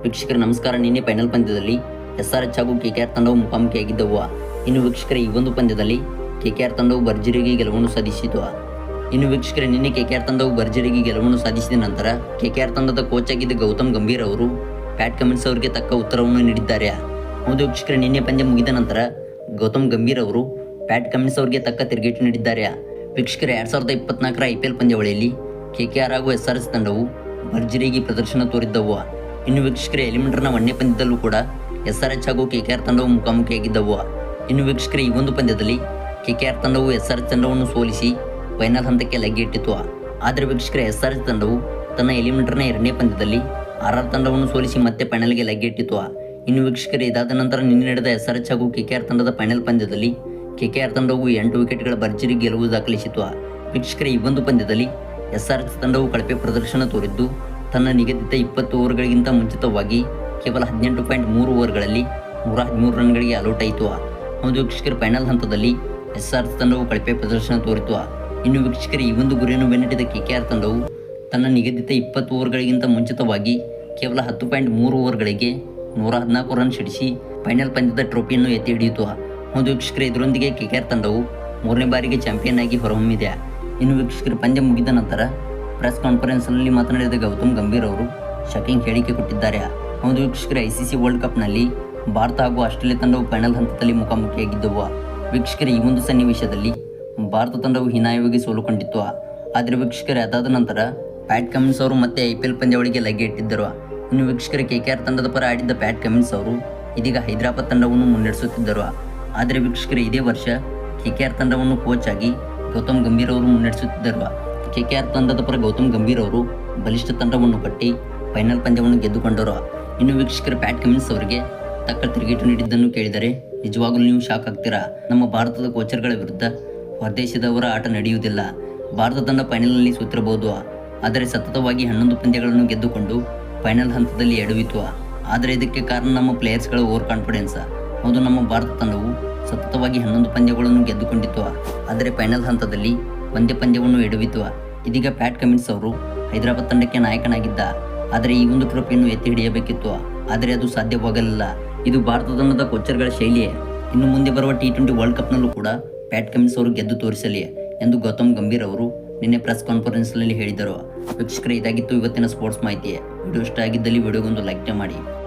ವೀಕ್ಷಕರ ನಮಸ್ಕಾರ. ನಿನ್ನೆ ಫೈನಲ್ ಪಂದ್ಯದಲ್ಲಿ SRH ಹಾಗೂ KKR ತಂಡವು ಮುಖಾಮುಖಿಯಾಗಿದ್ದವು. ಇನ್ನು ವೀಕ್ಷಕರ ಈ ಒಂದು ಪಂದ್ಯದಲ್ಲಿ KKR ತಂಡವು ಭರ್ಜರಿಗೆ ಗೆಲುವನ್ನು ಸಾಧಿಸಿತು. ನಿನ್ನೆ KKR ತಂಡವು ಭರ್ಜರಿಗೆ ಗೆಲುವನ್ನು ಸಾಧಿಸಿದ ನಂತರ KKR ತಂಡದ ಕೋಚ್ ಆಗಿದ್ದ ಗೌತಮ್ ಗಂಭೀರ್ ಅವರು ಪ್ಯಾಟ್ ಕಮಿನ್ಸ್ ಅವರಿಗೆ ತಕ್ಕ ಉತ್ತರವನ್ನು ನೀಡಿದ್ದಾರೆ. ಹೌದು ವೀಕ್ಷಕರ, ನಿನ್ನೆ ಪಂದ್ಯ ಮುಗಿದ ನಂತರ ಗೌತಮ್ ಗಂಭೀರ್ ಅವರು ಪ್ಯಾಟ್ ಕಮಿನ್ಸ್ ಅವರಿಗೆ ತಕ್ಕ ತಿರುಗೇಟು ನೀಡಿದ್ದಾರೆ. ವೀಕ್ಷಕರ 2024ರ IPL ಪಂದ್ಯಾವಳಿಯಲ್ಲಿ KKR ಹಾಗೂ SRH ತಂಡವು ಭರ್ಜರಿಗೆ ಪ್ರದರ್ಶನ ತೋರಿದ್ದವು. ಇನ್ನು ವೀಕ್ಷಕರ ಎಲಿಮಿನೇಟರ್ನ 1ನೇ ಪಂದ್ಯದಲ್ಲೂ ಕೂಡ SRH ಹಾಗೂ KKR ತಂಡವು ಮುಖಾಮುಖಿಯಾಗಿದ್ದವು. ಇನ್ನು ವೀಕ್ಷಕರ ಈ ಒಂದು ಪಂದ್ಯದಲ್ಲಿ KKR ತಂಡವು SRH ತಂಡವನ್ನು ಸೋಲಿಸಿ ಫೈನಲ್ ಹಂತಕ್ಕೆ ಲಗ್ಗೆಯಿಟ್ಟಿತು. ಆದರೆ ವೀಕ್ಷಕರ SRH ತಂಡವು ತನ್ನ ಎಲಿಮಿನೇಟರ್ನ 2ನೇ ಪಂದ್ಯದಲ್ಲಿ RR ತಂಡವನ್ನು ಸೋಲಿಸಿ ಮತ್ತೆ ಫೈನಲ್ಗೆ ಲಗ್ಗೆಯಿಟ್ಟಿತು. ಇನ್ನು ವೀಕ್ಷಕರ ಇದಾದ ನಂತರ ನಿನ್ನೆ ನಡೆದ SRH ಹಾಗೂ KKR ತಂಡದ ಫೈನಲ್ ಪಂದ್ಯದಲ್ಲಿ KKR ತಂಡವು 8 ವಿಕೆಟ್ಗಳ ಭರ್ಜರಿ ಗೆಲುವು ದಾಖಲಿಸಿತು. ವೀಕ್ಷಕರ ಈ ಒಂದು ಪಂದ್ಯದಲ್ಲಿ SRH ತಂಡವು ಕಳಪೆ ಪ್ರದರ್ಶನ ತೋರಿದ್ದು ತನ್ನ ನಿಗದಿತ 20 ಓವರ್ಗಳಿಗಿಂತ ಮುಂಚಿತವಾಗಿ ಕೇವಲ 18.3 ಓವರ್ಗಳಲ್ಲಿ 113 ರನ್ಗಳಿಗೆ ಆಲ್ಔಟ್ ಆಯಿತು. ಹೌದು ವೀಕ್ಷಕರ, ಫೈನಲ್ ಹಂತದಲ್ಲಿ SRH ತಂಡವು ಕಳಪೆ ಪ್ರದರ್ಶನ ತೋರಿತು. ಇನ್ನು ವೀಕ್ಷಕರ ಈ ಒಂದು ಗುರಿಯನ್ನು ಬೆನ್ನಟ್ಟಿದ KKR ತಂಡವು ತನ್ನ ನಿಗದಿತ 20 ಓವರ್ಗಳಿಗಿಂತ ಮುಂಚಿತವಾಗಿ ಕೇವಲ 10.3 ಓವರ್ಗಳಿಗೆ 114 ರನ್ ಸಿಡಿಸಿ ಫೈನಲ್ ಪಂದ್ಯದ ಟ್ರೋಫಿಯನ್ನು ಎತ್ತಿ ಹಿಡಿಯಿತು. ಹೌದು ವೀಕ್ಷಕರ, ಇದರೊಂದಿಗೆ KKR ತಂಡವು 3ನೇ ಬಾರಿಗೆ ಚಾಂಪಿಯನ್ ಆಗಿ ಹೊರಹೊಮ್ಮಿದೆ. ಇನ್ನು ವೀಕ್ಷಕರ ಪಂದ್ಯ ಮುಗಿದ ನಂತರ ಪ್ರೆಸ್ ಕಾನ್ಫರೆನ್ಸ್ನಲ್ಲಿ ಮಾತನಾಡಿದ ಗೌತಮ್ ಗಂಭೀರ್ ಅವರು ಶಾಕಿಂಗ್ ಹೇಳಿಕೆ ಕೊಟ್ಟಿದ್ದಾರೆ. ಹೌದು ವೀಕ್ಷಕರ, ICC ವರ್ಲ್ಡ್ ಕಪ್ನಲ್ಲಿ ಭಾರತ ಹಾಗೂ ಆಸ್ಟ್ರೇಲಿಯಾ ತಂಡವು ಫೈನಲ್ ಹಂತದಲ್ಲಿ ಮುಖಾಮುಖಿಯಾಗಿದ್ದವು. ವೀಕ್ಷಕರ ಈ ಒಂದು ಸನ್ನಿವೇಶದಲ್ಲಿ ಭಾರತ ತಂಡವು ಹೀನಾಯವಾಗಿ ಸೋಲು ಕಂಡಿತ್ತು. ಆದರೆ ವೀಕ್ಷಕರ ಅದಾದ ನಂತರ ಪ್ಯಾಟ್ ಕಮಿನ್ಸ್ ಅವರು ಮತ್ತೆ IPL ಪಂದ್ಯಾವಳಿಗೆ ಲಗ್ಗೆ ಇಟ್ಟಿದ್ದರು. ಇನ್ನು ವೀಕ್ಷಕರ KKR ತಂಡದ ಪರ ಆಡಿದ್ದ ಪ್ಯಾಟ್ ಕಮಿನ್ಸ್ ಅವರು ಇದೀಗ ಹೈದರಾಬಾದ್ ತಂಡವನ್ನು ಮುನ್ನಡೆಸುತ್ತಿದ್ದರು. ಆದರೆ ವೀಕ್ಷಕರ ಇದೇ ವರ್ಷ KKR ತಂಡವನ್ನು ಕೋಚ್ ಆಗಿ ಗೌತಮ್ ಗಂಭೀರ್ ಅವರು ಮುನ್ನಡೆಸುತ್ತಿದ್ದರು. KKR ತಂಡದ ಪರ ಗೌತಮ್ ಗಂಭೀರ್ ಅವರು ಬಲಿಷ್ಠ ತಂಡವನ್ನು ಕಟ್ಟಿ ಫೈನಲ್ ಪಂದ್ಯವನ್ನು ಗೆದ್ದುಕೊಂಡರು. ಇನ್ನು ವೀಕ್ಷಕರ ಪ್ಯಾಟ್ ಕಮಿನ್ಸ್ ಅವರಿಗೆ ತಕ್ಕ ತಿರುಗೇಟು ನೀಡಿದ್ದನ್ನು ಕೇಳಿದರೆ ನಿಜವಾಗಲೂ ನೀವು ಶಾಕ್ ಆಗ್ತೀರಾ. ನಮ್ಮ ಭಾರತದ ಕೋಚರ್ಗಳ ವಿರುದ್ಧ ಹೊರದೇಶದವರ ಆಟ ನಡೆಯುವುದಿಲ್ಲ. ಭಾರತ ತಂಡ ಫೈನಲ್ನಲ್ಲಿ ಸೋತಿರಬಹುದು, ಆದರೆ ಸತತವಾಗಿ 11 ಪಂದ್ಯಗಳನ್ನು ಗೆದ್ದುಕೊಂಡು ಫೈನಲ್ ಹಂತದಲ್ಲಿ ಎಡವಿತು. ಆದರೆ ಇದಕ್ಕೆ ಕಾರಣ ನಮ್ಮ ಪ್ಲೇಯರ್ಸ್ಗಳ ಓವರ್ ಕಾನ್ಫಿಡೆನ್ಸ್. ಹೌದು, ನಮ್ಮ ಭಾರತ ತಂಡವು ಸತತವಾಗಿ 11 ಪಂದ್ಯಗಳನ್ನು ಗೆದ್ದುಕೊಂಡಿತ್ತು, ಆದರೆ ಫೈನಲ್ ಹಂತದಲ್ಲಿ ಒಂದೇ ಪಂದ್ಯವನ್ನು ಎಡವಿತು. ಇದೀಗ ಪ್ಯಾಟ್ ಕಮಿನ್ಸ್ ಅವರು ಹೈದರಾಬಾದ್ ತಂಡಕ್ಕೆ ನಾಯಕನಾಗಿದ್ದ, ಆದರೆ ಈ ಒಂದು ಟ್ರೋಫಿಯನ್ನು ಎತ್ತಿ ಹಿಡಿಯಬೇಕಿತ್ತು, ಆದರೆ ಅದು ಸಾಧ್ಯವಾಗಲಿಲ್ಲ. ಇದು ಭಾರತ ತಂಡದ ಕೋಚರ್ಗಳ ಶೈಲಿಯೇ. ಇನ್ನು ಮುಂದೆ ಬರುವ T20 ವರ್ಲ್ಡ್ ಕಪ್ನಲ್ಲೂ ಕೂಡ ಪ್ಯಾಟ್ ಕಮಿನ್ಸ್ ಅವರು ಗೆದ್ದು ತೋರಿಸಲಿ ಎಂದು ಗೌತಮ್ ಗಂಭೀರ್ ಅವರು ನಿನ್ನೆ ಪ್ರೆಸ್ ಕಾನ್ಫರೆನ್ಸ್ನಲ್ಲಿ ಹೇಳಿದರು. ವೀಕ್ಷಕರೇ, ಇದಾಗಿತ್ತು ಇವತ್ತಿನ ಸ್ಪೋರ್ಟ್ಸ್ ಮಾಹಿತಿ. ವಿಡಿಯೋ ಇಷ್ಟ ಆಗಿದ್ದಲ್ಲಿ ವಿಡಿಯೋಗೊಂದು ಲೈಕ್ ಮಾಡಿ.